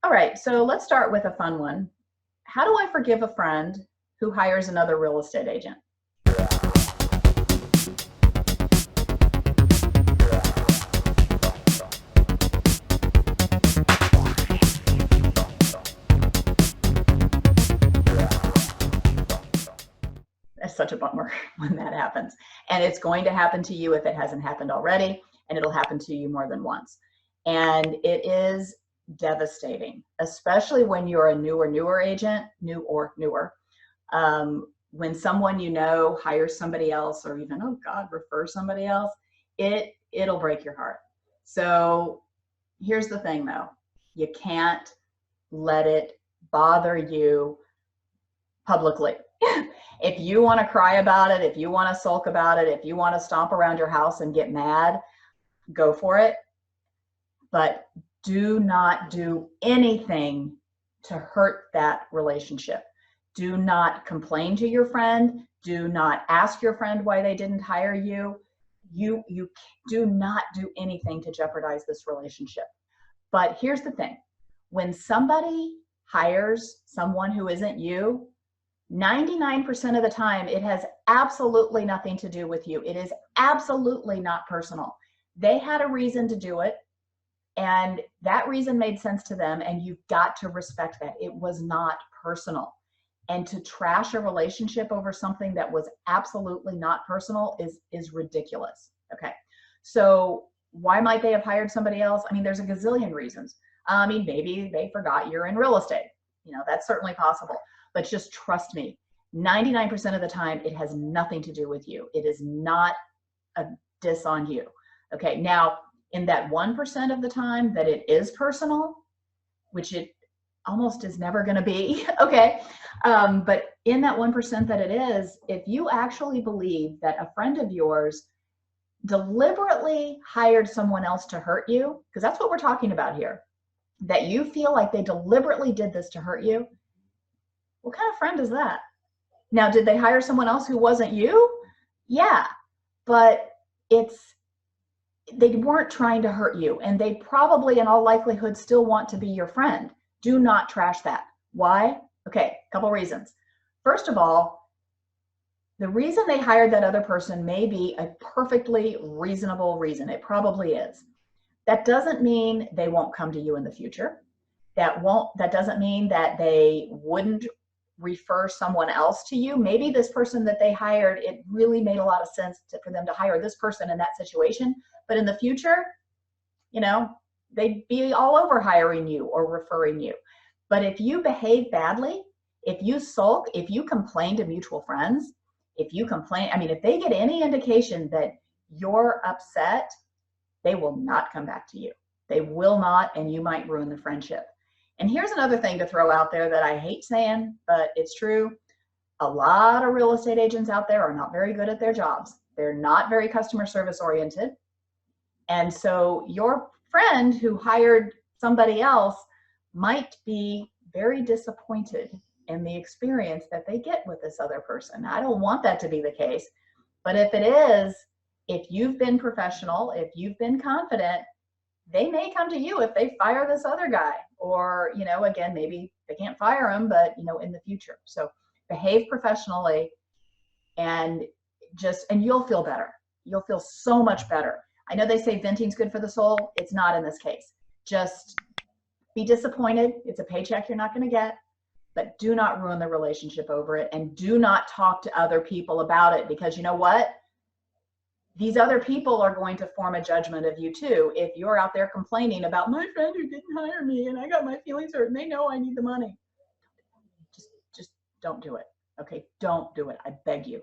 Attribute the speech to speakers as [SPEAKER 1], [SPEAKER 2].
[SPEAKER 1] All right, so let's start with a fun one. How do I forgive a friend who hires another real estate agent? That's such a bummer when that happens. And it's going to happen to you if it hasn't happened already, and it'll happen to you more than once. And it is devastating, especially when you're a newer agent, new or newer. When someone you know hires somebody else, or even, oh God, refer somebody else, it'll break your heart. So here's the thing though, you can't let it bother you publicly. If you want to cry about it, if you want to sulk about it, if you want to stomp around your house and get mad, go for it. But do not do anything to hurt that relationship. Do not complain to your friend. Do not ask your friend why they didn't hire you. You do not do anything to jeopardize this relationship. But here's the thing. When somebody hires someone who isn't you, 99% of the time, it has absolutely nothing to do with you. It is absolutely not personal. They had a reason to do it, and that reason made sense to them, and you've got to respect that. It was not personal. And to trash a relationship over something that was absolutely not personal is ridiculous. Okay, so why might they have hired somebody else? I mean, there's a gazillion reasons. I mean, maybe they forgot you're in real estate. You know, that's certainly possible. But just trust me, 99% of the time, it has nothing to do with you. It is not a diss on you. Okay, now in that 1% of the time that it is personal, which it almost is never going to be, okay, but in that 1% that it is, if you actually believe that a friend of yours deliberately hired someone else to hurt you, because that's what we're talking about here, that you feel like they deliberately did this to hurt you, what kind of friend is that? Now, did they hire someone else who wasn't you? Yeah, but they weren't trying to hurt you, and they probably in all likelihood still want to be your friend. Do not trash that. Why? Okay, a couple reasons. First of all, the reason they hired that other person may be a perfectly reasonable reason. It probably is. That doesn't mean they won't come to you in the future. That doesn't mean that they wouldn't refer someone else to you. Maybe this person that they hired, it really made a lot of sense for them to hire this person in that situation. But in the future, you know, they'd be all over hiring you or referring you. But if you behave badly, if you sulk, if you complain to mutual friends, if you complain, I mean, if they get any indication that you're upset, they will not come back to you. They will not, and you might ruin the friendship. And here's another thing to throw out there that I hate saying, but it's true. A lot of real estate agents out there are not very good at their jobs. They're not very customer service oriented. And so your friend who hired somebody else might be very disappointed in the experience that they get with this other person. I don't want that to be the case. But if it is, if you've been professional, if you've been confident, they may come to you if they fire this other guy, or, you know, again, maybe they can't fire him, but, you know, in the future. So behave professionally, and you'll feel better. You'll feel so much better. I know they say venting's good for the soul. It's not in this case. Just be disappointed. It's a paycheck you're not going to get, but do not ruin the relationship over it, and do not talk to other people about it, because you know what? These other people are going to form a judgment of you too. If you're out there complaining about my friend who didn't hire me and I got my feelings hurt and they know I need the money. Just don't do it. Okay, don't do it. I beg you.